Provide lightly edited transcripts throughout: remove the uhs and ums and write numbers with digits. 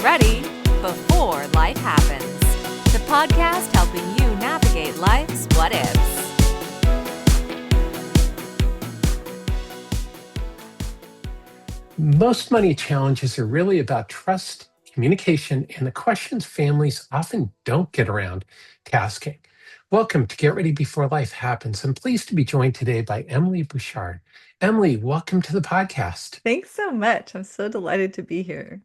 Get ready before life happens. The podcast helping you navigate life's what ifs. Most money challenges are really about trust, communication, and the questions families often don't get around to asking. Welcome to Get Ready Before Life Happens. I'm pleased to be joined today by Emily Bouchard. Emily, welcome to the podcast. Thanks so much. I'm so delighted to be here.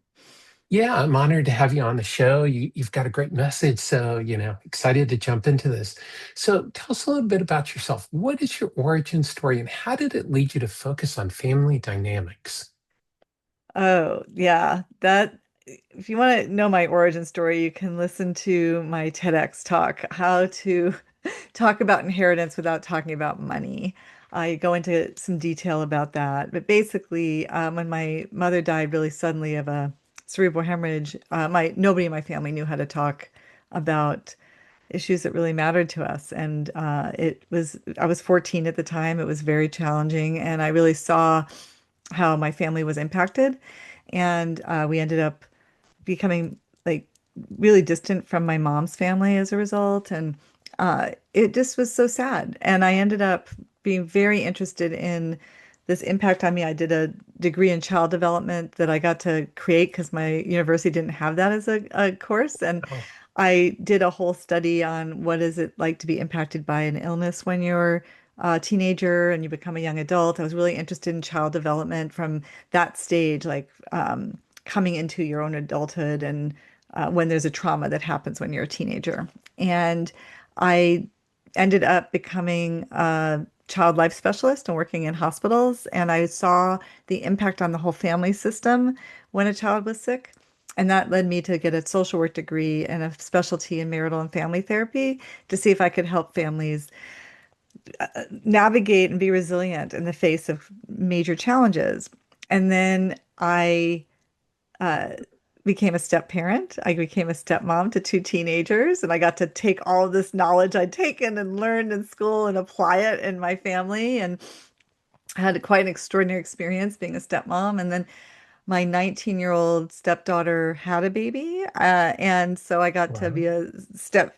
Yeah, I'm honored to have you on the show. You've got a great message, so, excited to jump into this. So tell us a little bit about yourself. What is your origin story, and how did it lead you to focus on family dynamics? Oh, yeah. If you want to know my origin story, you can listen to my TEDx talk, How to Talk About Inheritance Without Talking About Money. I go into some detail about that. But basically, when my mother died really suddenly of a cerebral hemorrhage, nobody in my family knew how to talk about issues that really mattered to us. And I was 14 at the time. It was very challenging. And I really saw how my family was impacted. And we ended up becoming like really distant from my mom's family as a result. And it just was so sad. And I ended up being very interested in this impact on me. I did a degree in child development that I got to create because my university didn't have that as a course. And Oh, I did a whole study on what is it like to be impacted by an illness when you're a teenager and you become a young adult. I was really interested in child development from that stage, like coming into your own adulthood and when there's a trauma that happens when you're a teenager. And I ended up becoming a child life specialist and working in hospitals. And I saw the impact on the whole family system when a child was sick. And that led me to get a social work degree and a specialty in marital and family therapy to see if I could help families navigate and be resilient in the face of major challenges. And then I uh, became a step parent. I became a stepmom to two teenagers, and I got to take all of this knowledge I'd taken and learned in school and apply it in my family. And I had quite an extraordinary experience being a stepmom. And then my 19-year-old stepdaughter had a baby. And so I got to wow. be a step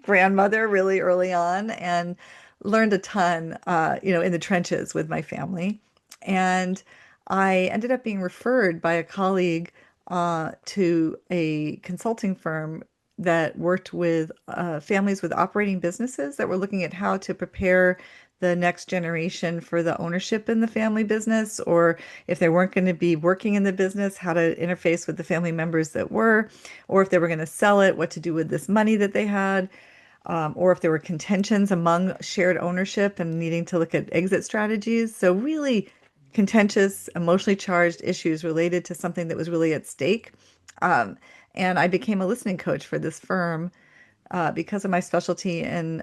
grandmother really early on and learned a ton, in the trenches with my family. And I ended up being referred by a colleague to a consulting firm that worked with families with operating businesses that were looking at how to prepare the next generation for the ownership in the family business, or if they weren't going to be working in the business, how to interface with the family members that were, or if they were going to sell it, what to do with this money that they had, or if there were contentions among shared ownership and needing to look at exit strategies. So really contentious, emotionally charged issues related to something that was really at stake. Um, and I became a listening coach for this firm because of my specialty in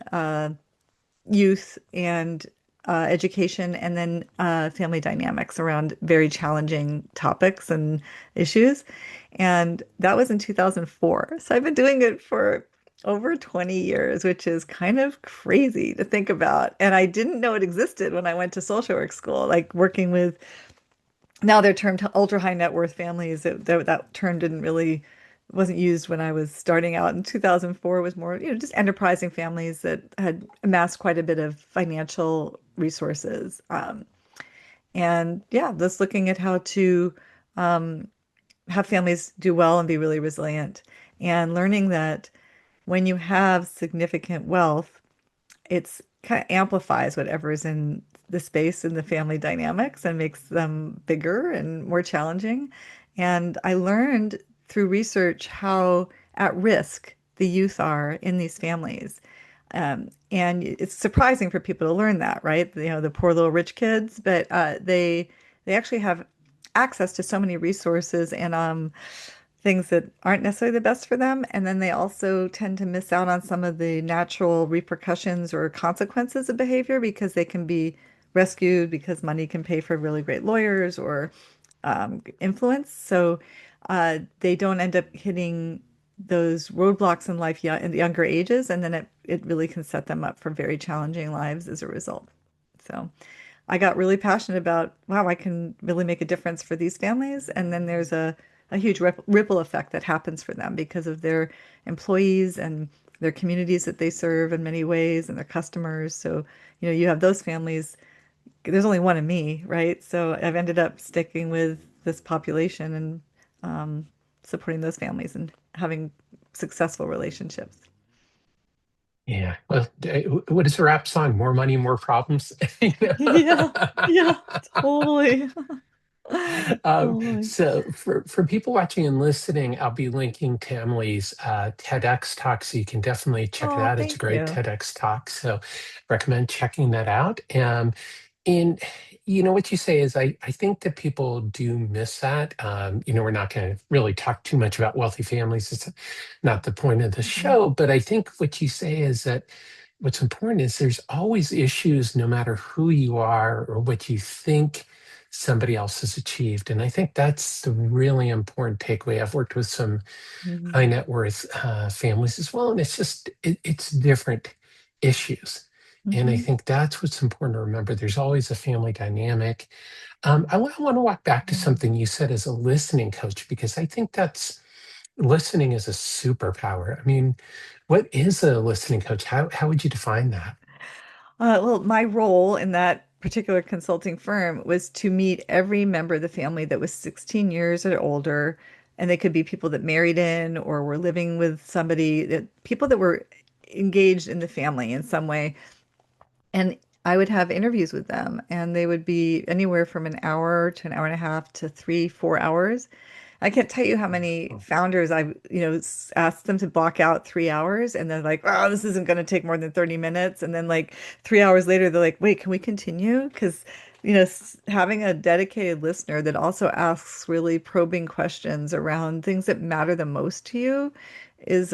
youth and education, and then family dynamics around very challenging topics and issues. And that was in 2004. So I've been doing it for over 20 years, which is kind of crazy to think about. And I didn't know it existed when I went to social work school, like working with, now they're termed ultra high net worth families. That term didn't really wasn't used when I was starting out in 2004. It was more, just enterprising families that had amassed quite a bit of financial resources. And yeah, just looking at how to um, have families do well and be really resilient, and learning that when you have significant wealth, it's kind of amplifies whatever is in the space in the family dynamics and makes them bigger and more challenging. And I learned through research how at risk the youth are in these families. And it's surprising for people to learn that, right? The poor little rich kids, but they actually have access to so many resources and things that aren't necessarily the best for them. And then they also tend to miss out on some of the natural repercussions or consequences of behavior because they can be rescued because money can pay for really great lawyers or influence. So they don't end up hitting those roadblocks in life in the younger ages. And then it really can set them up for very challenging lives as a result. So I got really passionate about, wow, I can really make a difference for these families. And then there's a a huge ripple effect that happens for them because of their employees and their communities that they serve in many ways and their customers. So, you have those families. There's only one of me, right? So I've ended up sticking with this population and supporting those families and having successful relationships. Yeah. Well, what is the rap song? More money, more problems. You Yeah, know? yeah, totally. Totally. So for people watching and listening, I'll be linking to Emily's TEDx talk, so you can definitely check it Oh, out. It's a thank great you. TEDx talk, so recommend checking that out. And what you say is, I think that people do miss that. We're not going to really talk too much about wealthy families. It's not the point of the Mhm. show, but I think what you say is that what's important is there's always issues no matter who you are or what you think somebody else has achieved. And I think that's the really important takeaway. I've worked with some high Mhm. net worth families as well, and it's different issues. And I Mhm. think that's what's important to remember. There's always a family dynamic. I want to walk back to Mhm. something you said as a listening coach, because I think that's listening is a superpower. I mean, what is a listening coach? How would you define that? Well, my role in that particular consulting firm was to meet every member of the family that was 16 years or older. And they could be people that married in or were living with somebody, that people that were engaged in the family in some way. And I would have interviews with them, and they would be anywhere from an hour to an hour and a half to 3, 4 hours. I can't tell you how many founders I've, asked them to block out 3 hours, and they're like, "Oh, this isn't going to take more than 30 minutes." And then like 3 hours later, they're like, "Wait, can we continue?" Because, having a dedicated listener that also asks really probing questions around things that matter the most to you that's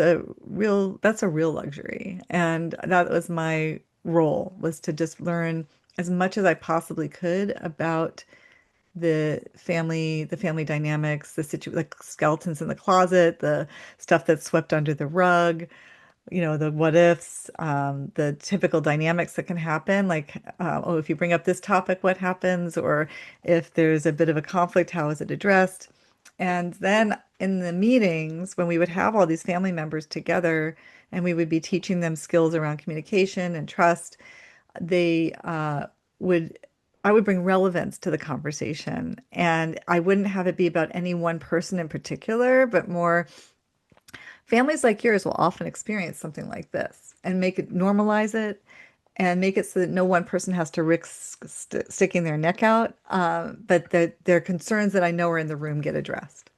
a real luxury. And that was my role, was to just learn as much as I possibly could about the family dynamics, the skeletons in the closet, the stuff that's swept under the rug, the what ifs, the typical dynamics that can happen. Like, oh, if you bring up this topic, what happens? Or if there's a bit of a conflict, how is it addressed? And then in the meetings, when we would have all these family members together and we would be teaching them skills around communication and trust, they would I would bring relevance to the conversation, and I wouldn't have it be about any one person in particular, but more families like yours will often experience something like this and make it normalize it and make it so that no one person has to risk sticking their neck out, but that their concerns that I know are in the room get addressed.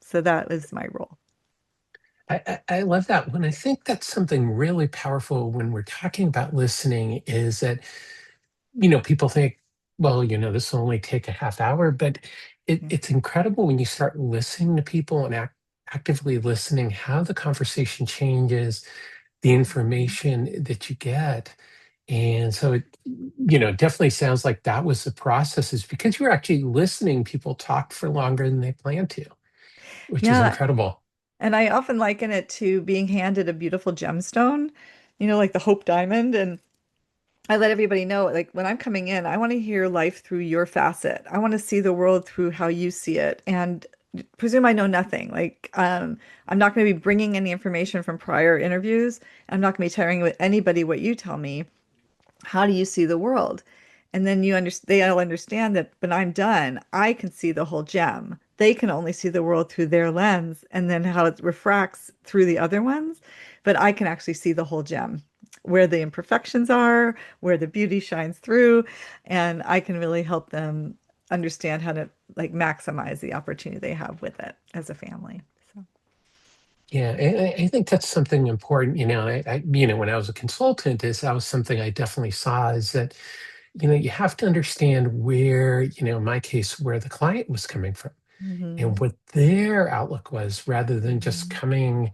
So that was my role. I love that. When I think that's something really powerful when we're talking about listening is that, people think, well, this will only take a half hour, but it's incredible when you start listening to people and actively listening, how the conversation changes, the Mhm. information that you get. And so it definitely sounds like that was the process, is because you were actually listening, people talk for longer than they plan to, which is Yeah, incredible. and I often liken it to being handed a beautiful gemstone, like the Hope Diamond. And I let everybody know, like, when I'm coming in, I want to hear life through your facet. I want to see the world through how you see it. And presume I know nothing. Like, I'm not going to be bringing any information from prior interviews. I'm not going to be sharing with anybody what you tell me. How do you see the world? And then they all understand that when I'm done, I can see the whole gem. They can only see the world through their lens and then how it refracts through the other ones. But I can actually see the whole gem, where the imperfections are, where the beauty shines through, and I can really help them understand how to maximize the opportunity they have with it as a family. So, Yeah, I think that's something important. When I was a consultant, is that was something I definitely saw, is that, you have to understand where, in my case, where the client was coming from and mhm, what their outlook was, rather than just mhm. coming,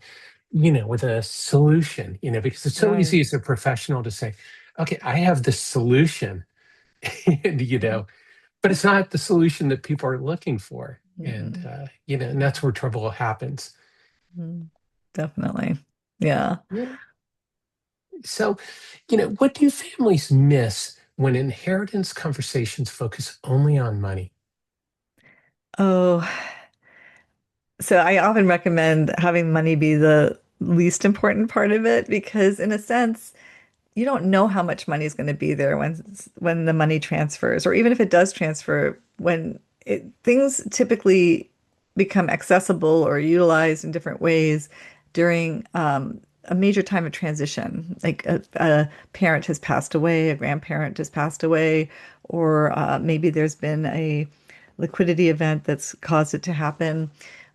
with a solution, because it's so easy Right. as a professional to say, okay, I have the solution, and, Mhm. but it's not the solution that people are looking for. And, Mhm. and that's where trouble happens. Mhm. Definitely. Yeah. Yeah. So, what do families miss when inheritance conversations focus only on money? Oh, So I often recommend having money be the least important part of it because, in a sense, you don't know how much money is going to be there when the money transfers, or even if it does transfer, things typically become accessible or utilized in different ways during a major time of transition, like a parent has passed away, a grandparent has passed away, or maybe there's been a liquidity event that's caused it to happen.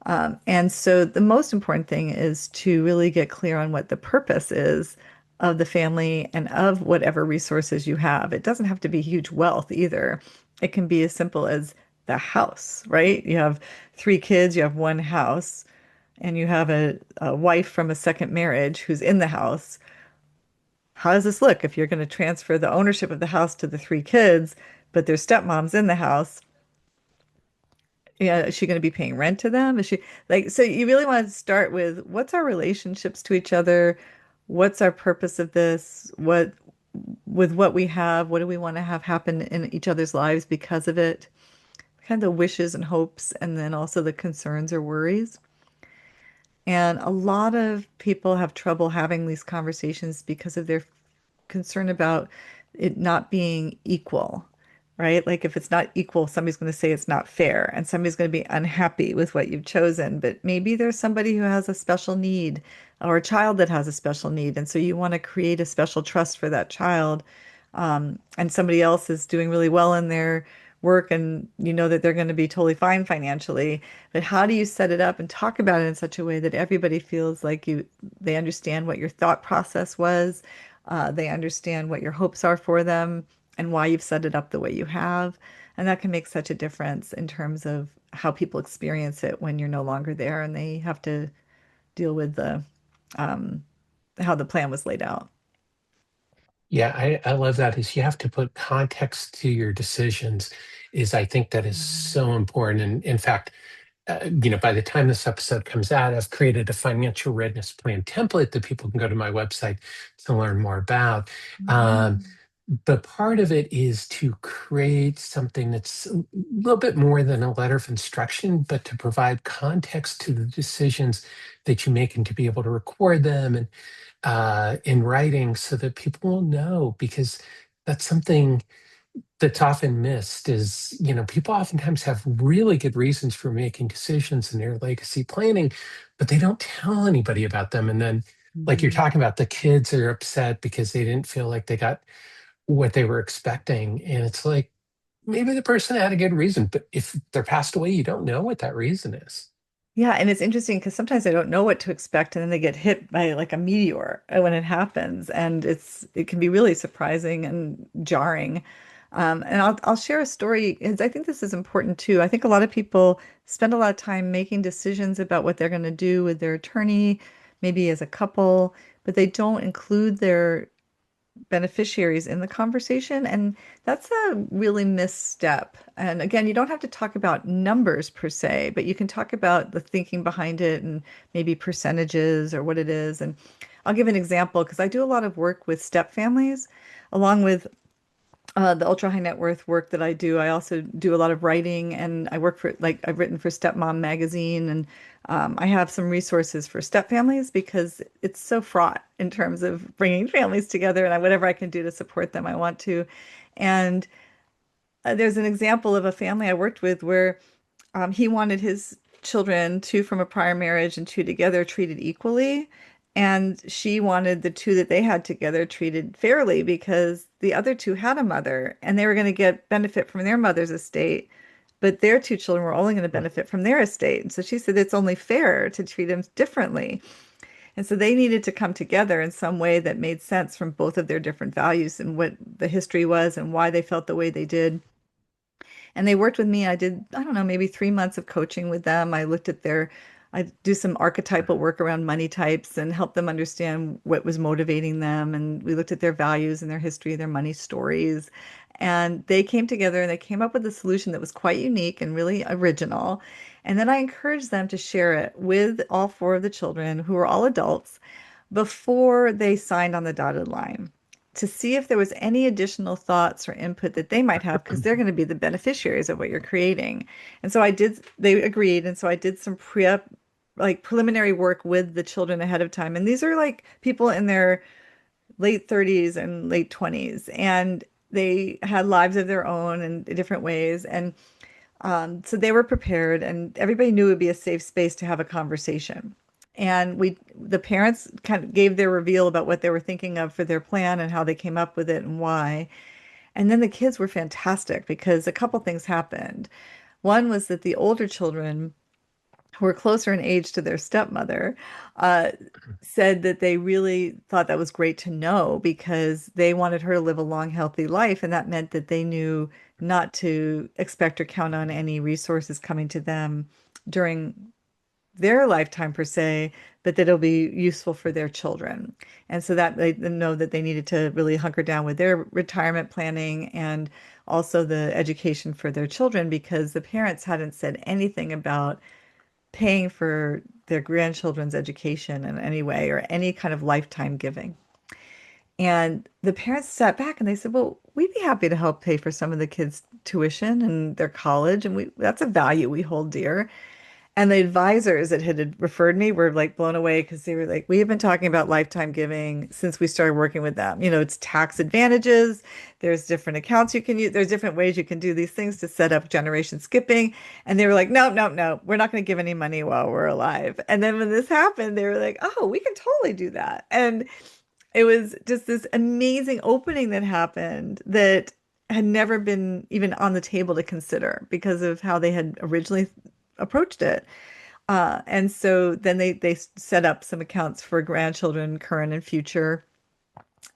And so the most important thing is to really get clear on what the purpose is of the family and of whatever resources you have. It doesn't have to be huge wealth either. It can be as simple as the house, right? You have three kids, you have one house, and you have a wife from a second marriage who's in the house. How does this look if you're going to transfer the ownership of the house to the three kids, but their stepmom's in the house? Yeah, is she going to be paying rent to them? Is she like, so you really want to start with what's our relationships to each other? What's our purpose of this? With what we have, what do we want to have happen in each other's lives because of it? Kind of the wishes and hopes, and then also the concerns or worries. And a lot of people have trouble having these conversations because of their concern about it not being equal, right? Like if it's not equal, somebody's going to say it's not fair, and somebody's going to be unhappy with what you've chosen. But maybe there's somebody who has a special need or a child that has a special need. And so you want to create a special trust for that child. And somebody else is doing really well in their work and you know that they're going to be totally fine financially. But how do you set it up and talk about it in such a way that everybody feels like they understand what your thought process was, they understand what your hopes are for them and why you've set it up the way you have. And that can make such a difference in terms of how people experience it when you're no longer there and they have to deal with the how the plan was laid out. Yeah, I love that is you have to put context to your decisions is I think that is so important. And in fact, by the time this episode comes out, I've created a financial readiness plan template that people can go to my website to learn more about. Um, Mhm. but part of it is to create something that's a little bit more than a letter of instruction, but to provide context to the decisions that you make and to be able to record them and in writing so that people will know because that's something that's often missed is, people oftentimes have really good reasons for making decisions in their legacy planning, but they don't tell anybody about them. And then, like you're Mhm. talking about, the kids are upset because they didn't feel like they got what they were expecting. And it's like, maybe the person had a good reason, but if they're passed away, you don't know what that reason is. Yeah, and it's interesting because sometimes I don't know what to expect, and then they get hit by like a meteor when it happens, and it can be really surprising and jarring. And I'll share a story because I think this is important too. I think a lot of people spend a lot of time making decisions about what they're going to do with their attorney, maybe as a couple, but they don't include their beneficiaries in the conversation. And that's a really misstep. And again, you don't have to talk about numbers per se, but you can talk about the thinking behind it and maybe percentages or what it is. And I'll give an example because I do a lot of work with step families along with the ultra high net worth work that I do. I also do a lot of writing and I work for, like, I've written for Stepmom magazine and I have some resources for step families because it's so fraught in terms of bringing families together and whatever I can do to support them, I want to. And there's an example of a family I worked with where he wanted his children, two from a prior marriage and two together, treated equally. And she wanted the two that they had together treated fairly because the other two had a mother and they were going to get benefit from their mother's estate, but their two children were only going to benefit from their estate. And so she said it's only fair to treat them differently. And so they needed to come together in some way that made sense from both of their different values and what the history was and why they felt the way they did. And they worked with me. I did, I don't know, maybe 3 months of coaching with them. I do some archetypal work around money types and help them understand what was motivating them. And we looked at their values and their history, their money stories. And they came together and they came up with a solution that was quite unique and really original. And then I encouraged them to share it with all four of the children who were all adults before they signed on the dotted line to see if there was any additional thoughts or input that they might have, because they're going to be the beneficiaries of what you're creating. And so they agreed. And so I did some like preliminary work with the children ahead of time. And these are like people in their late 30s and late 20s, and they had lives of their own in different ways. And so they were prepared, and everybody knew it would be a safe space to have a conversation. And the parents kind of gave their reveal about what they were thinking of for their plan and how they came up with it and why. And then the kids were fantastic because a couple things happened. One was that the older children, who were closer in age to their stepmother, uh, said that they really thought that was great to know because they wanted her to live a long, healthy life. And that meant that they knew not to expect or count on any resources coming to them during their lifetime per se, but that it'll be useful for their children. And so that they know that they needed to really hunker down with their retirement planning and also the education for their children, because the parents hadn't said anything about paying for their grandchildren's education in any way or any kind of lifetime giving. And the parents sat back and they said, well, we'd be happy to help pay for some of the kids' tuition and their college. And that's a value we hold dear. And the advisors that had referred me were like blown away because they were like, we have been talking about lifetime giving since we started working with them. It's tax advantages. There's different accounts you can use. There's different ways you can do these things to set up generation skipping. And they were like, no, no, no, we're not going to give any money while we're alive. And then when this happened, they were like, oh, we can totally do that. And it was just this amazing opening that happened that had never been even on the table to consider because of how they had originally approached it. And so then they set up some accounts for grandchildren, current and future.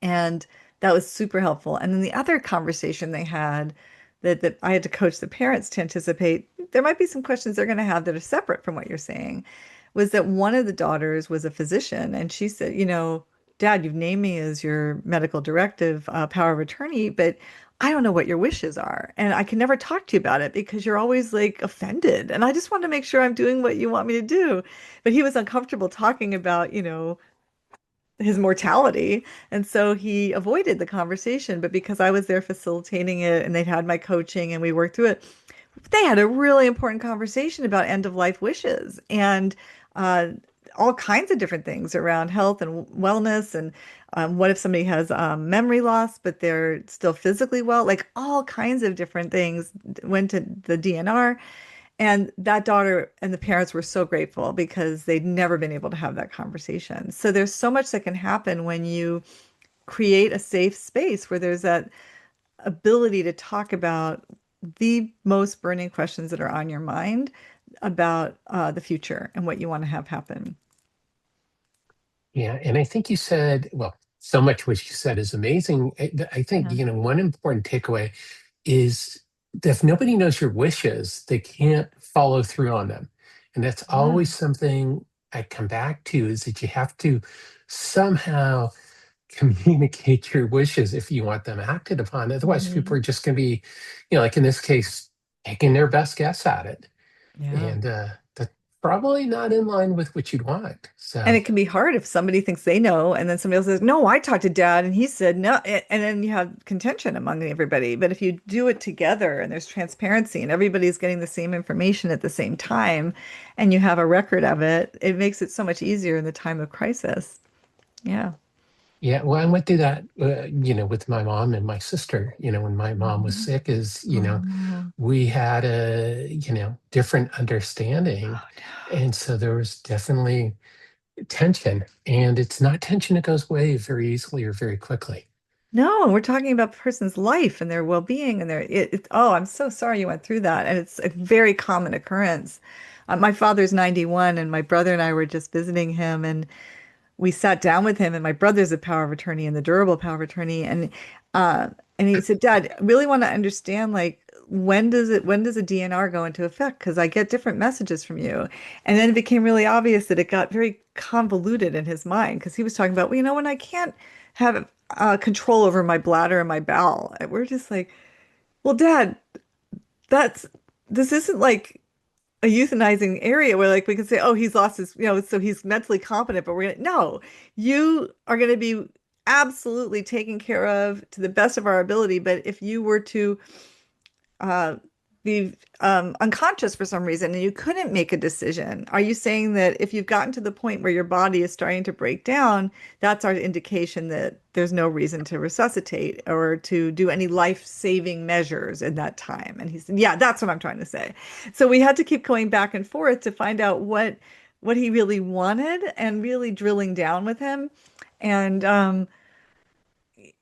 And that was super helpful. And then the other conversation they had that I had to coach the parents to anticipate, there might be some questions they're going to have that are separate from what you're saying, was that one of the daughters was a physician. And she said, Dad, you've named me as your medical directive, power of attorney, but I don't know what your wishes are. And I can never talk to you about it because you're always like offended. And I just want to make sure I'm doing what you want me to do. But he was uncomfortable talking about, his mortality. And so he avoided the conversation. But because I was there facilitating it and they'd had my coaching and we worked through it, they had a really important conversation about end of life wishes and all kinds of different things around health and wellness. And what if somebody has memory loss, but they're still physically well? Like all kinds of different things went to the DNR. And that daughter and the parents were so grateful because they'd never been able to have that conversation. So there's so much that can happen when you create a safe space where there's that ability to talk about the most burning questions that are on your mind about the future and what you want to have happen. Yeah, and I think you said, well, so much what you said is amazing. I think, Yeah. one important takeaway is that if nobody knows your wishes, they can't follow through on them. And that's Yeah. always something I come back to, is that you have to somehow communicate your wishes if you want them acted upon. Otherwise, people Mhm. are just going to be, like in this case, taking their best guess at it. Yeah. And that's probably not in line with what you'd want. And So, it can be hard if somebody thinks they know, and then somebody else says, "No, I talked to Dad, and he said no," and then you have contention among everybody. But if you do it together and there's transparency and everybody's getting the same information at the same time, and you have a record of it, it makes it so much easier in the time of crisis. Yeah. yeah, well, I went through that, with my mom and my sister, when my mom was Mhm. sick, Oh, we had a, different understanding. oh no. And so there was definitely tension, and it's not tension that goes away very easily or very quickly. No, and we're talking about the person's life and their well-being and oh, I'm so sorry you went through that. And it's a very common occurrence. My father's 91 and my brother and I were just visiting him and we sat down with him and my brother's a power of attorney and the durable power of attorney uh and he said, Dad, I really want to understand like when does a DNR go into effect? Because I get different messages from you. And then it became really obvious that it got very convoluted in his mind because he was talking about, well, when I can't have control over my bladder and my bowel. And we're just like, well, Dad, that's this isn't like a euthanizing area where like we can say, oh, he's lost his, so he's mentally competent, but we're gonna no, you are gonna be absolutely taken care of to the best of our ability. But if you were to uh, be unconscious for some reason and you couldn't make a decision, are you saying that if you've gotten to the point where your body is starting to break down, that's our indication that there's no reason to resuscitate or to do any life-saving measures in that time? And he said, yeah, that's what I'm trying to say. So we had to keep going back and forth to find out what he really wanted and really drilling down with him. And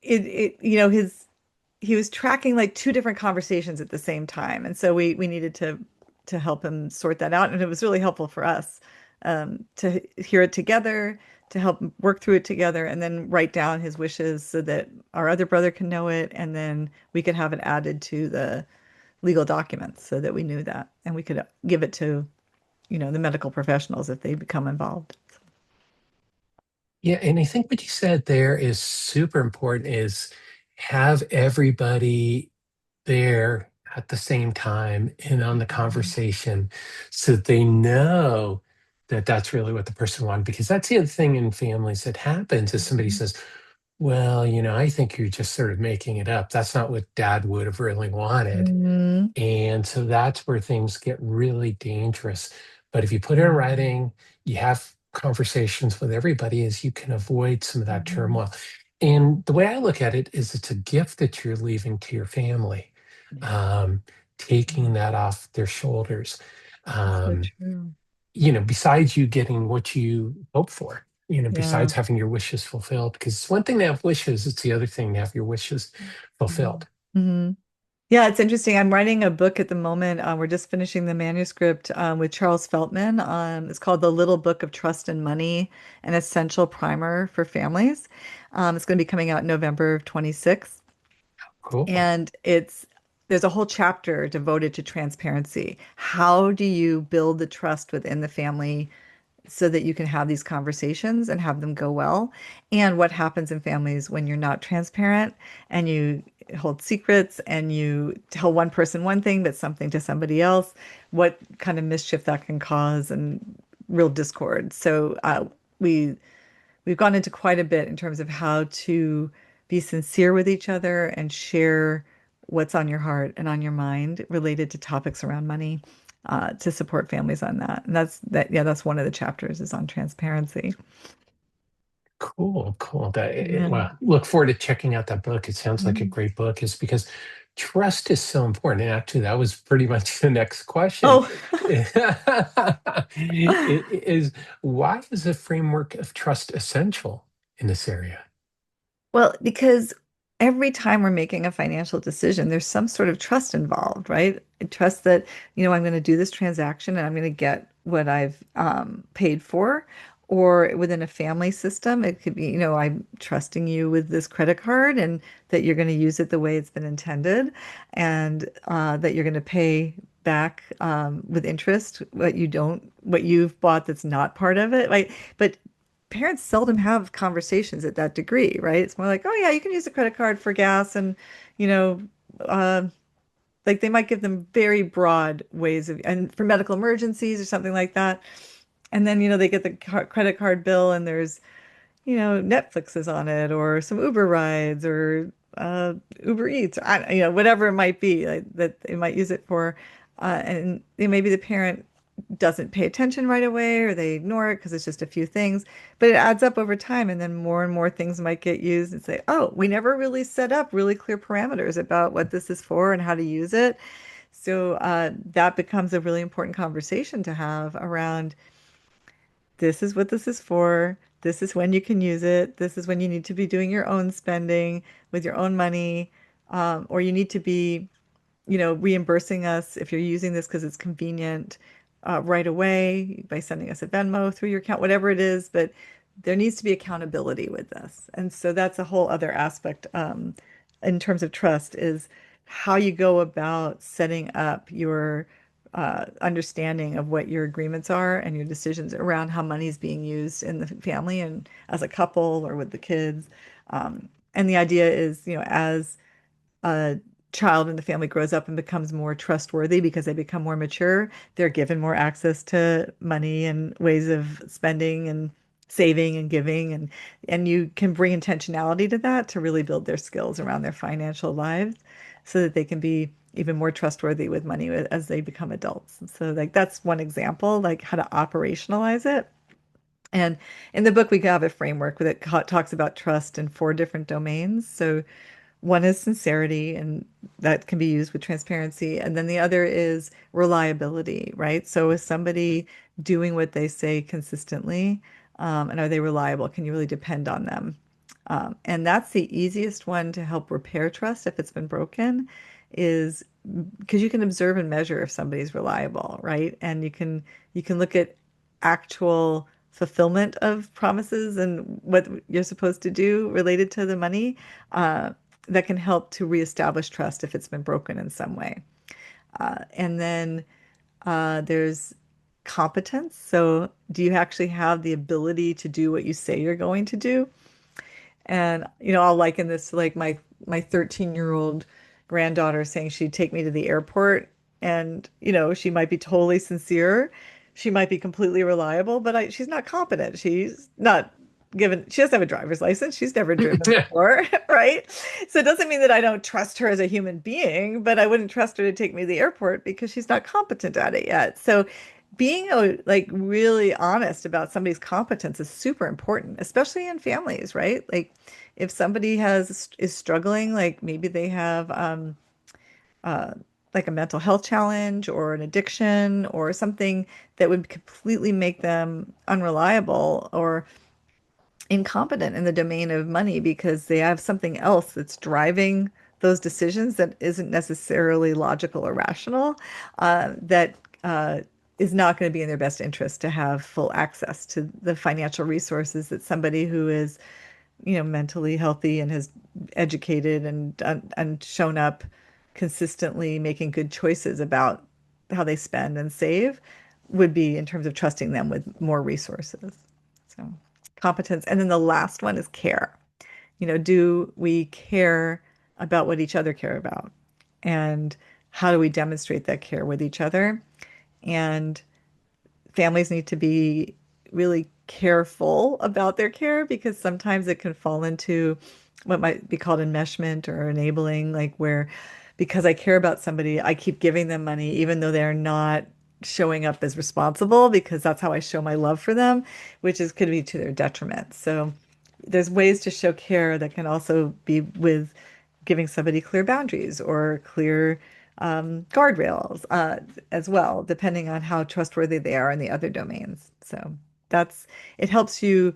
his he was tracking like two different conversations at the same time, and so we needed to help him sort that out, and it was really helpful for us to hear it together, to help work through it together, and then write down his wishes so that our other brother can know it, and then we could have it added to the legal documents so that we knew that, and we could give it to the medical professionals if they become involved. Yeah, and I think what you said there is super important is have everybody there at the same time and on the Mhm. conversation so they know that that's really what the person wanted. Because that's the other thing in families that happens is somebody Mhm. says, well, I think you're just sort of making it up. That's not what dad would have really wanted. Mhm. And so that's where things get really dangerous. But if you put it in Yeah. writing, you have conversations with everybody, as you can avoid some of that Mhm. turmoil. And the way I look at it is it's a gift that you're leaving to your family, Yeah. um, taking that off their shoulders. That's so Um, true. besides you getting what you hope for, Yeah. besides having your wishes fulfilled, because it's one thing to have wishes, it's the other thing to have your wishes fulfilled. Mm-hmm. Yeah, it's interesting. I'm writing a book at the moment. We're just finishing the manuscript with Charles Feltman. It's called The Little Book of Trust and Money, an essential primer for families. It's going to be coming out in November of 26. Cool. And there's a whole chapter devoted to transparency. How do you build the trust within the family so that you can have these conversations and have them go well? And what happens in families when you're not transparent and you hold secrets and you tell one person one thing but something to somebody else? What kind of mischief that can cause and real discord. So we've gone into quite a bit in terms of how to be sincere with each other and share what's on your heart and on your mind related to topics around money, to support families on that. And that's one of the chapters is on transparency. Cool, cool. Yeah. Well, look forward to checking out that book. It sounds like a Mhm. great book, is because trust is so important. And actually, that was pretty much the next question. Oh, Is why is a framework of trust essential in this area? well, because every time we're making a financial decision, there's some sort of trust involved, right? I trust that, I'm going to do this transaction and I'm going to get what I've paid for. Or within a family system, it could be, I'm trusting you with this credit card and that you're going to use it the way it's been intended and that you're going to pay back with interest what you've bought that's not part of it. Like, but parents seldom have conversations at that degree, right? It's more like, oh yeah, you can use a credit card for gas and, you know, uh, like they might give them very broad ways of, and for medical emergencies or something like that. And then, they get the credit card bill and there's, Netflix is on it or some Uber rides or Uber Eats, or, whatever it might be like, that they might use it for. And maybe the parent doesn't pay attention right away or they ignore it because it's just a few things, but it adds up over time. And then more and more things might get used and say, oh, we never really set up really clear parameters about what this is for and how to use it. So that becomes a really important conversation to have around this is what this is for. This is when you can use it. This is when you need to be doing your own spending with your own money, or you need to be reimbursing us if you're using this because it's convenient right away by sending us a Venmo through your account, whatever it is. But there needs to be accountability with this. And so that's a whole other aspect in terms of trust is how you go about setting up your understanding of what your agreements are and your decisions around how money is being used in the family and as a couple or with the kids. And the idea is, as a child in the family grows up and becomes more trustworthy because they become more mature, they're given more access to money and ways of spending and saving and giving, and you can bring intentionality to that to really build their skills around their financial lives so that they can be even more trustworthy with money as they become adults. So like that's one example, like how to operationalize it. And in the book, we have a framework that talks about trust in four different domains. So one is sincerity, and that can be used with transparency. And then the other is reliability, right? So is somebody doing what they say consistently? And are they reliable? Can you really depend on them? And that's the easiest one to help repair trust if it's been broken, is because you can observe and measure if somebody's reliable, right? And you can look at actual fulfillment of promises and what you're supposed to do related to the money. That can help to reestablish trust if it's been broken in some way. And then there's competence. So, do you actually have the ability to do what you say you're going to do? And I'll liken this to like my 13-year-old granddaughter saying she'd take me to the airport, and she might be totally sincere, she might be completely reliable, but she's not competent. She's not given. She doesn't have a driver's license. She's never driven before, right? So it doesn't mean that I don't trust her as a human being, but I wouldn't trust her to take me to the airport because she's not competent at it yet. So being like really honest about somebody's competence is super important, especially in families, right? Like if somebody is struggling, like maybe they have uh, like a mental health challenge or an addiction or something that would completely make them unreliable or incompetent in the domain of money because they have something else that's driving those decisions that isn't necessarily logical or rational, that is not going to be in their best interest to have full access to the financial resources that somebody who is, mentally healthy and has educated and shown up consistently making good choices about how they spend and save would be in terms of trusting them with more resources. So competence. And then the last one is care. Do we care about what each other care about? And how do we demonstrate that care with each other? And families need to be really careful about their care because sometimes it can fall into what might be called enmeshment or enabling, like where because I care about somebody, I keep giving them money even though they're not showing up as responsible because that's how I show my love for them, which is could be to their detriment. So there's ways to show care that can also be with giving somebody clear boundaries or clear guardrails as well, depending on how trustworthy they are in the other domains. So it helps you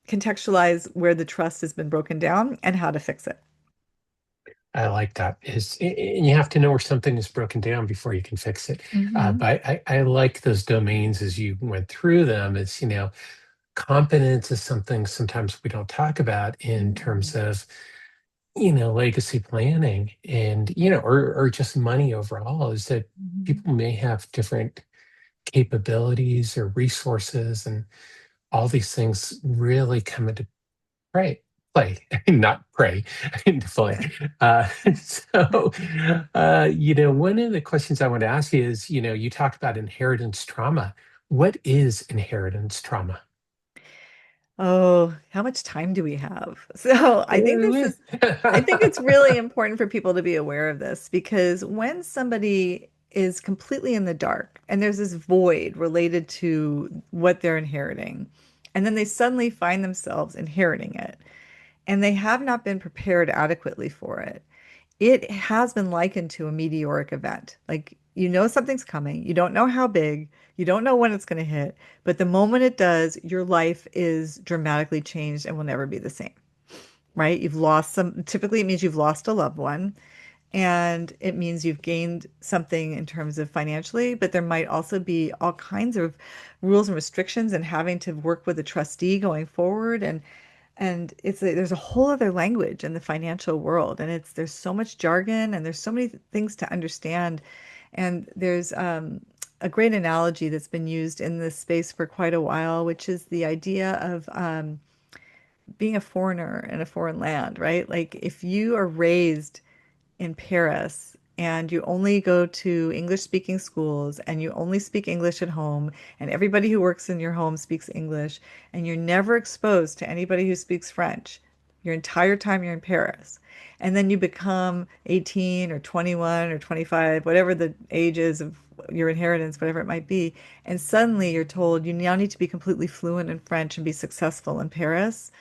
contextualize where the trust has been broken down and how to fix it. I like that. And you have to know where something is broken down before you can fix it. Hmm. But I like those domains as you went through them. Competence is something sometimes we don't talk about in terms of, legacy planning and, or just money overall, is that Hmm. people may have different capabilities or resources, and all these things really come into play, not pray, into play. So, one of the questions I want to ask you is, you talked about inheritance trauma. What is inheritance trauma? Oh, how much time do we have? So I think it's really important for people to be aware of this because when somebody is completely in the dark and there's this void related to what they're inheriting, and then they suddenly find themselves inheriting it, and they have not been prepared adequately for it, it has been likened to a meteoric event. Like, something's coming, you don't know how big, you don't know when it's going to hit, but the moment it does, your life is dramatically changed and will never be the same, right? Typically, it means you've lost a loved one, and it means you've gained something in terms of financially, but there might also be all kinds of rules and restrictions and having to work with a trustee going forward. And there's a whole other language in the financial world, and there's so much jargon and there's so many things to understand. And there's a great analogy that's been used in this space for quite a while, which is the idea of being a foreigner in a foreign land, right? Like if you are raised in Paris and you only go to English speaking schools and you only speak English at home and everybody who works in your home speaks English and you're never exposed to anybody who speaks French your entire time you're in Paris. And then you become 18 or 21 or 25, whatever the age is of your inheritance, whatever it might be. And suddenly you're told you now need to be completely fluent in French and be successful in Paris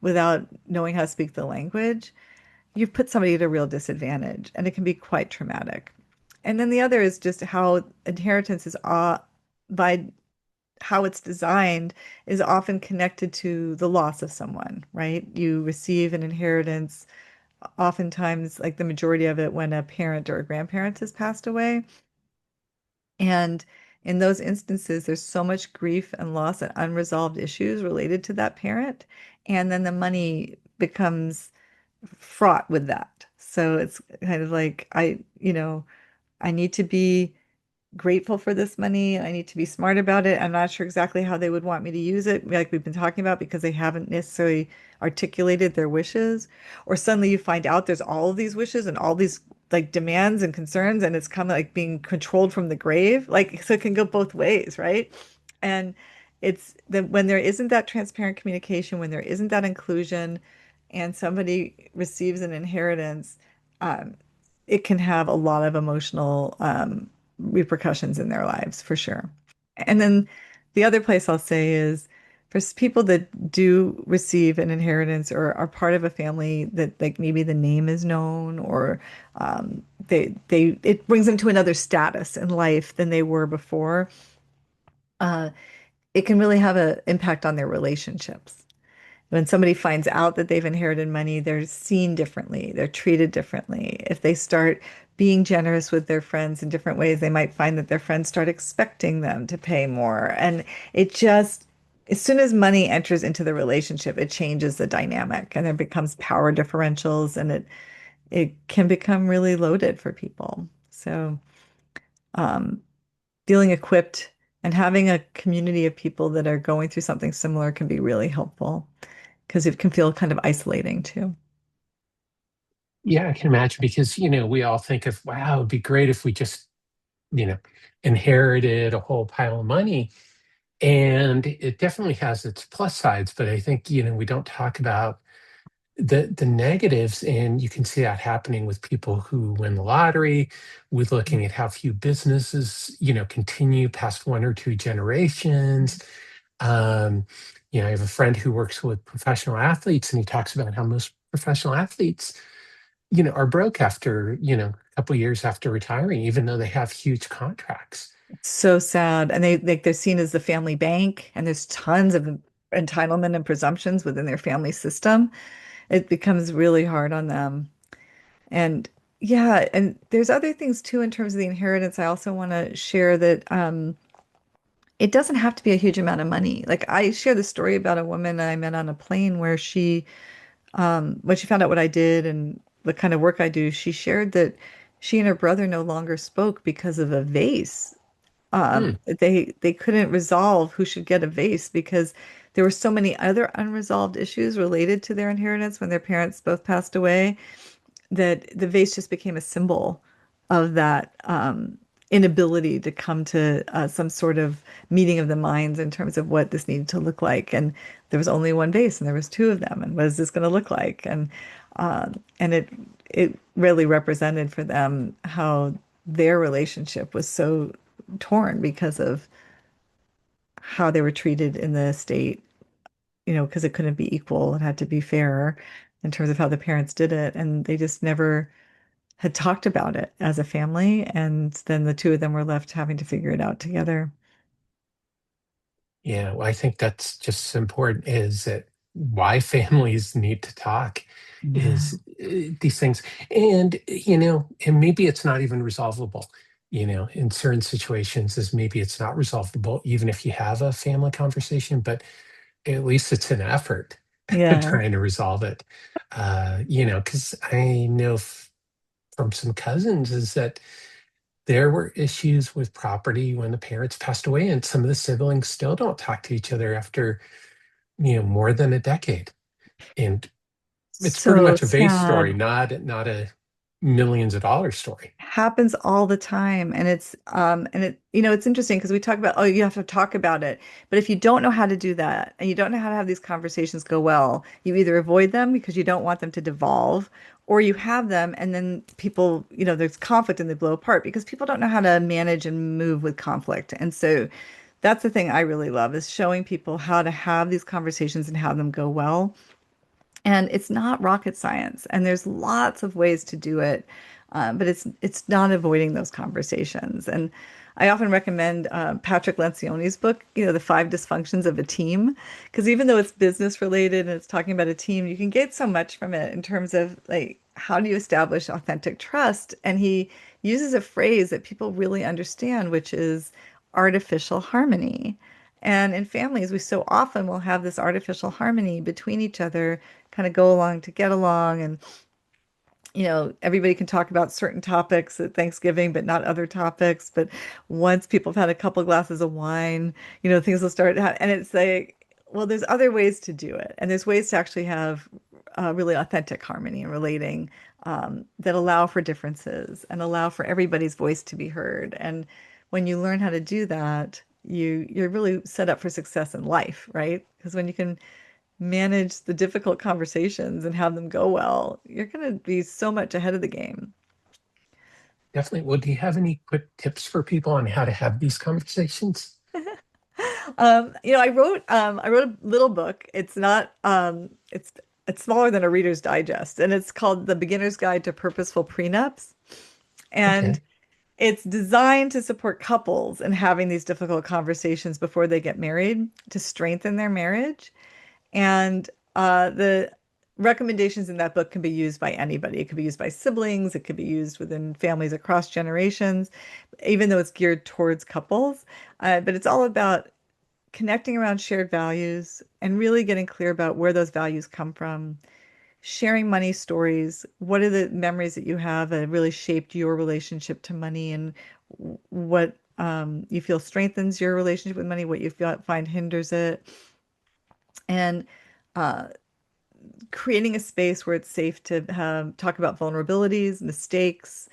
without knowing how to speak the language. You've put somebody at a real disadvantage, and it can be quite traumatic. And then the other is just how inheritance is, by how it's designed, is often connected to the loss of someone, right? You receive an inheritance, oftentimes, like the majority of it, when a parent or a grandparent has passed away. And in those instances, there's so much grief and loss and unresolved issues related to that parent. And then the money becomes fraught with that. So it's kind of like, I need to be grateful for this money. I need to be smart about it. I'm not sure exactly how they would want me to use it, like we've been talking about, because they haven't necessarily articulated their wishes. Or suddenly you find out there's all of these wishes and all these like demands and concerns, and it's kind of like being controlled from the grave. Like, so it can go both ways, right? And it's that when there isn't that transparent communication, when there isn't that inclusion, and somebody receives an inheritance, um, it can have a lot of emotional repercussions in their lives for sure. And then the other place I'll say is for people that do receive an inheritance or are part of a family that like maybe the name is known, or they it brings them to another status in life than they were before. Uh, it can really have an impact on their relationships. When somebody finds out that they've inherited money, they're seen differently, they're treated differently. If they start being generous with their friends in different ways, they might find that their friends start expecting them to pay more. And it just, as soon as money enters into the relationship, it changes the dynamic and there becomes power differentials, and it can become really loaded for people. So um, feeling equipped and having a community of people that are going through something similar can be really helpful, because it can feel kind of isolating too. Yeah, I can imagine because, we all think of, wow, it'd be great if we just, you know, inherited a whole pile of money. And it definitely has its plus sides, but I think, we don't talk about the negatives, and you can see that happening with people who win the lottery, with looking at how few businesses, continue past one or two generations. Um, I have a friend who works with professional athletes, and he talks about how most professional athletes, are broke after, a couple of years after retiring, even though they have huge contracts. So sad. And they're seen as the family bank, and there's tons of entitlement and presumptions within their family system. It becomes really hard on them. And yeah, and there's other things too in terms of the inheritance. I also want to share that it doesn't have to be a huge amount of money. Like I share the story about a woman I met on a plane where when she found out what I did and the kind of work I do, she shared that she and her brother no longer spoke because of a vase. Hmm. They couldn't resolve who should get a vase because there were so many other unresolved issues related to their inheritance when their parents both passed away, that the vase just became a symbol of that inability to come to some sort of meeting of the minds in terms of what this needed to look like. And there was only one vase, and there was two of them, and what is this going to look like? And it really represented for them how their relationship was so torn because of how they were treated in the state, because it couldn't be equal. It had to be fair in terms of how the parents did it. And they just never had talked about it as a family. And then the two of them were left having to figure it out together. Yeah, well, I think that's just as important is that why families need to talk Yeah. is these things. And, and maybe it's not even resolvable, in certain situations is maybe it's not resolvable, even if you have a family conversation, but at least it's an effort Yeah. trying to resolve it. Because I know from some cousins is that there were issues with property when the parents passed away, and some of the siblings still don't talk to each other after, more than a decade. And it's pretty So much a base story, sad. not a millions of dollars story. Happens all the time. And it's interesting because we talk about, oh, you have to talk about it. But if you don't know how to do that and you don't know how to have these conversations go well, you either avoid them because you don't want them to devolve, or you have them and then people, there's conflict and they blow apart because people don't know how to manage and move with conflict. And so that's the thing I really love, is showing people how to have these conversations and have them go well. And it's not rocket science, and there's lots of ways to do it, but it's not avoiding those conversations. And I often recommend Patrick Lencioni's book, The Five Dysfunctions of a Team, because even though it's business related and it's talking about a team, you can get so much from it in terms of like how do you establish authentic trust. And he uses a phrase that people really understand, which is artificial harmony. And in families, we so often will have this artificial harmony between each other, kind of go along to get along. And, everybody can talk about certain topics at Thanksgiving, but not other topics. But once people have had a couple glasses of wine, things will start. And it's like, well, there's other ways to do it. And there's ways to actually have really authentic harmony and relating, that allow for differences and allow for everybody's voice to be heard. And when you learn how to do that, you're really set up for success in life, right? Because when you can manage the difficult conversations and have them go well, you're going to be so much ahead of the game. Definitely. Well, do you have any quick tips for people on how to have these conversations? I wrote a little book. It's not it's smaller than a Reader's Digest, and it's called The Beginner's Guide to Purposeful Prenups. And Okay. it's designed to support couples in having these difficult conversations before they get married to strengthen their marriage. And the recommendations in that book can be used by anybody. It could be used by siblings. It could be used within families across generations, even though it's geared towards couples. But it's all about connecting around shared values and really getting clear about where those values come from, sharing money stories. What are the memories that you have that really shaped your relationship to money, and what you feel strengthens your relationship with money, what you find hinders it, and uh, creating a space where it's safe to talk about vulnerabilities, mistakes,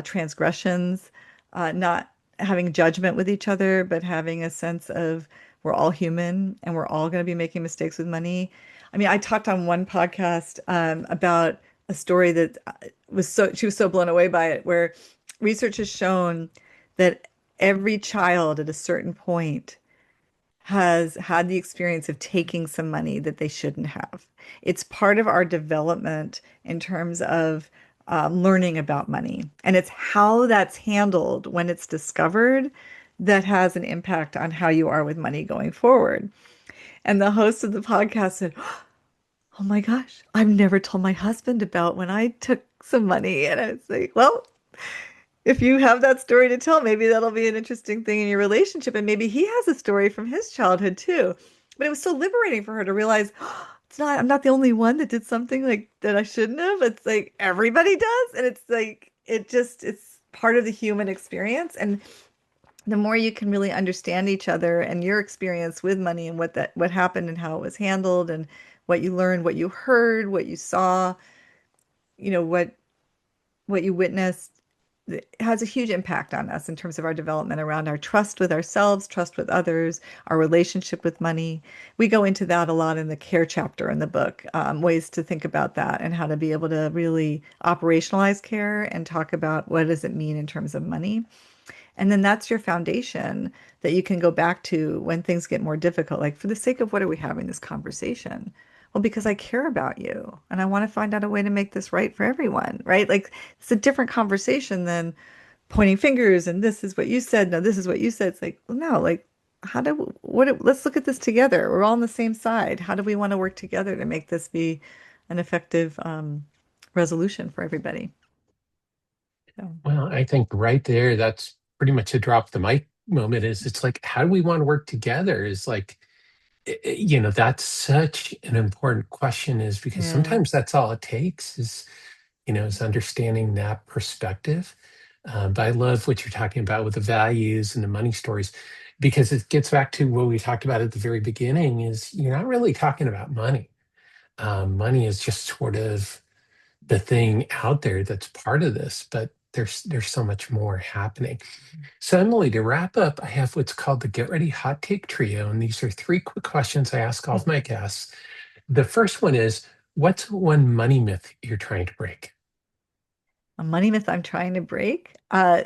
transgressions, not having judgment with each other, but having a sense of we're all human and we're all going to be making mistakes with money. I mean, I talked on one podcast about a story that she was so blown away by it, where research has shown that every child at a certain point has had the experience of taking some money that they shouldn't have. It's part of our development in terms of learning about money. And it's how that's handled when it's discovered that has an impact on how you are with money going forward. And the host of the podcast said, oh my gosh, I've never told my husband about when I took some money. And I was like, well, if you have that story to tell, maybe that'll be an interesting thing in your relationship. And maybe he has a story from his childhood too. But it was so liberating for her to realize, oh, I'm not the only one that did something like that I shouldn't have. It's like everybody does. And it's like, it's part of the human experience. And the more you can really understand each other and your experience with money and what happened and how it was handled and what you learned, what you heard, what you saw, what you witnessed, it has a huge impact on us in terms of our development around our trust with ourselves, trust with others, our relationship with money. We go into that a lot in the care chapter in the book, ways to think about that and how to be able to really operationalize care and talk about what does it mean in terms of money. And then that's your foundation that you can go back to when things get more difficult. Like, for the sake of what are we having this conversation? Well, because I care about you and I want to find out a way to make this right for everyone, right? Like, it's a different conversation than pointing fingers and this is what you said. No, this is what you said. It's like, well, no, like, let's look at this together. We're all on the same side. How do we want to work together to make this be an effective resolution for everybody? So. Well, I think right there, that's pretty much a drop the mic moment. It's like, how do we want to work together? Is like, that's such an important question, is because Yeah. sometimes that's all it takes is understanding that perspective. But I love what you're talking about with the values and the money stories, because it gets back to what we talked about at the very beginning, is you're not really talking about money. Money is just sort of the thing out there that's part of this, but there's so much more happening. So, Emily, to wrap up, I have what's called the Get Ready Hot Take Trio. And these are three quick questions I ask all of my guests. The first one is, what's one money myth you're trying to break? A money myth I'm trying to break.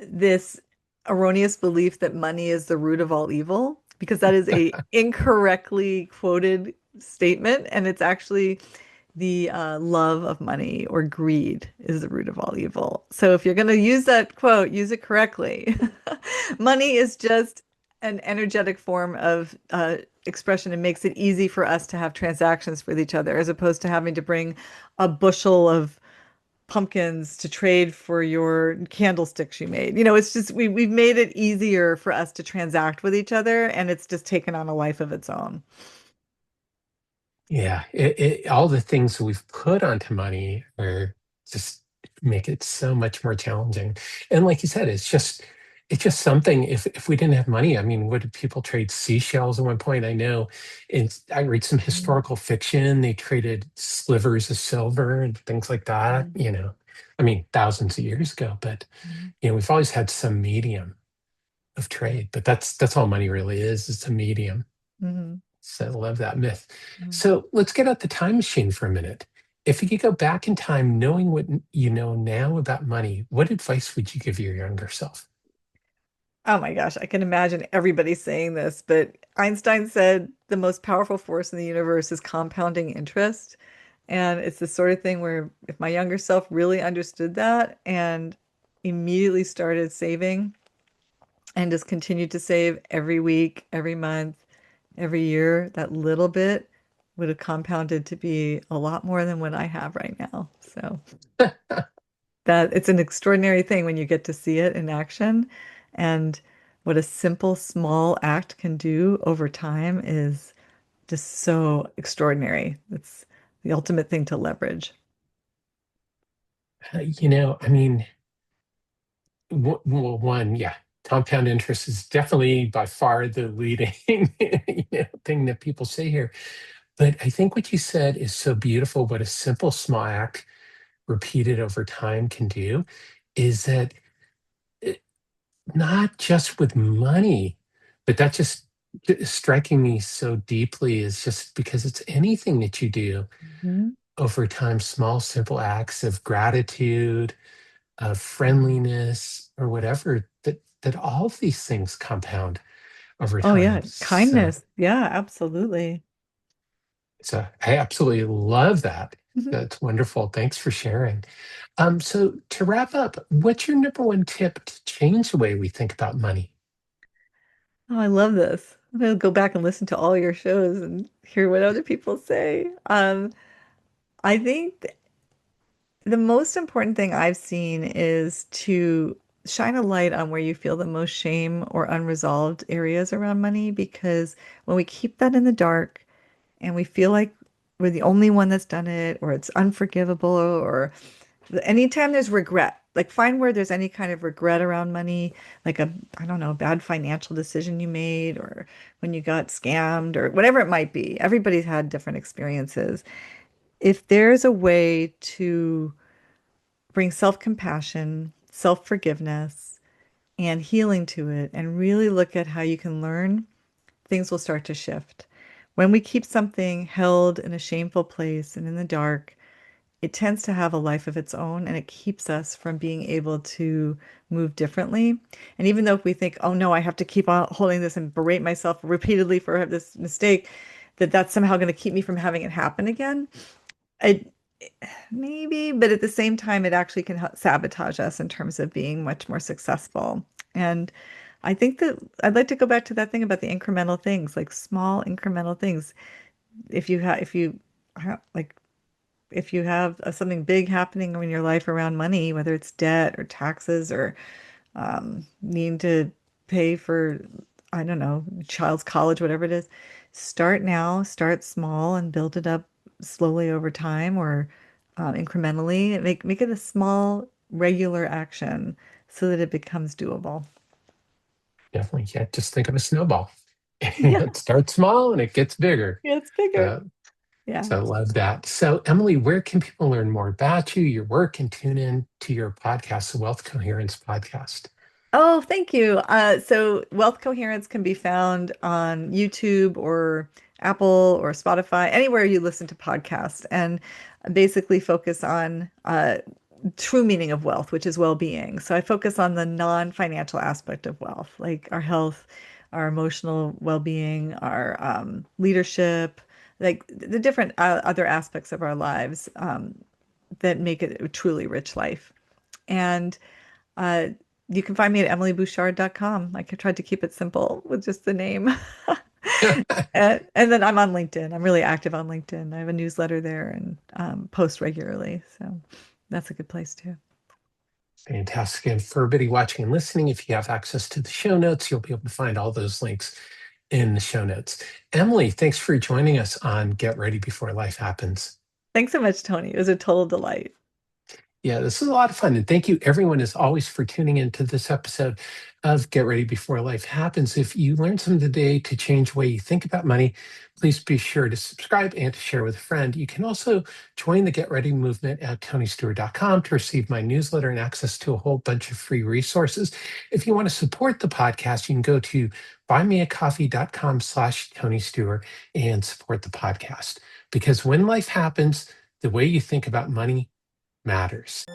This erroneous belief that money is the root of all evil, because that is a incorrectly quoted statement, and it's actually the love of money or greed is the root of all evil. So if you're going to use that quote, use it correctly. Money is just an energetic form of expression and makes it easy for us to have transactions with each other, as opposed to having to bring a bushel of pumpkins to trade for your candlesticks you made. It's just we've made it easier for us to transact with each other, and it's just taken on a life of its own. Yeah, all the things that we've put onto money are just make it so much more challenging. And like you said, it's just something. If we didn't have money, I mean, what did people trade seashells at one point? I know, I read some Mhm. historical fiction. They traded slivers of silver and things like that. Mhm. I mean, thousands of years ago. But we've always had some medium of trade. But that's all money really is. It's a medium. Mhm. So I love that myth. Mhm. So let's get out the time machine for a minute. If you could go back in time knowing what you know now about money, what advice would you give your younger self? Oh my gosh, I can imagine everybody saying this, but Einstein said the most powerful force in the universe is compounding interest. And it's the sort of thing where if my younger self really understood that and immediately started saving and just continued to save every week, every month, every year, that little bit would have compounded to be a lot more than what I have right now. So that it's an extraordinary thing when you get to see it in action. And what a simple, small act can do over time is just so extraordinary. It's the ultimate thing to leverage. I mean, well, one, yeah, compound interest is definitely by far the leading thing that people say here. But I think what you said is so beautiful. What a simple, small act repeated over time can do is that not just with money, but that just is striking me so deeply is just because it's anything that you do Mhm. over time, small, simple acts of gratitude, of friendliness, or whatever, that all of these things compound over Oh, time. yeah. So, Kindness. Yeah, absolutely. so I absolutely love that. Mhm. That's wonderful. Thanks for sharing. So to wrap up, what's your number one tip to change the way we think about money? Oh, I love this. I'm gonna go back and listen to all your shows and hear what other people say. I think the most important thing I've seen is to shine a light on where you feel the most shame or unresolved areas around money, because when we keep that in the dark and we feel like we're the only one that's done it, or it's unforgivable, or anytime there's regret, like find where there's any kind of regret around money, like I don't know, a bad financial decision you made, or when you got scammed, or whatever it might be. Everybody's had different experiences. If there's a way to bring self-compassion, self-forgiveness, and healing to it, and really look at how you can learn, things will start to shift. When we keep something held in a shameful place and in the dark, it tends to have a life of its own, and it keeps us from being able to move differently. And even though if we think, oh no, I have to keep on holding this and berate myself repeatedly for this mistake, that's somehow going to keep me from having it happen again. I maybe, but at the same time, it actually can sabotage us in terms of being much more successful. And I think that I'd like to go back to that thing about the incremental things, like small incremental things. If you like if you have something big happening in your life around money, whether it's debt or taxes or needing to pay for, I don't know, child's college, whatever it is, start now, start small and build it up slowly over time, or incrementally. Make it a small, regular action so that it becomes doable. Definitely. Yeah, just think of a snowball. Yeah, It starts small and it gets bigger. yeah, it's bigger. So Yeah. So I love that. So, Emily, where can people learn more about you, your work, and tune in to your podcast, the Wealth Coherence Podcast? Oh, thank you. So Wealth Coherence can be found on YouTube or Apple or Spotify, anywhere you listen to podcasts, and basically focus on true meaning of wealth, which is well-being. So I focus on the non-financial aspect of wealth, like our health, our emotional well-being, our leadership, like the different other aspects of our lives that make it a truly rich life. And uh, you can find me at emilybouchard.com. I tried to keep it simple with just the name. And then I'm on LinkedIn. I'm really active on LinkedIn. I have a newsletter there and post regularly. So that's a good place too. Fantastic. And for everybody watching and listening, if you have access to the show notes, you'll be able to find all those links in the show notes. Emily, thanks for joining us on Get Ready Before Life Happens. Thanks so much, Tony. It was a total delight. Yeah, this is a lot of fun. And thank you, everyone, as always, for tuning into this episode of Get Ready Before Life Happens. If you learned something today to change the way you think about money, please be sure to subscribe and to share with a friend. You can also join the Get Ready movement at tonystewart.com to receive my newsletter and access to a whole bunch of free resources. If you want to support the podcast, you can go to buymeacoffee.com/TonyStewart and support the podcast. Because when life happens, the way you think about money matters.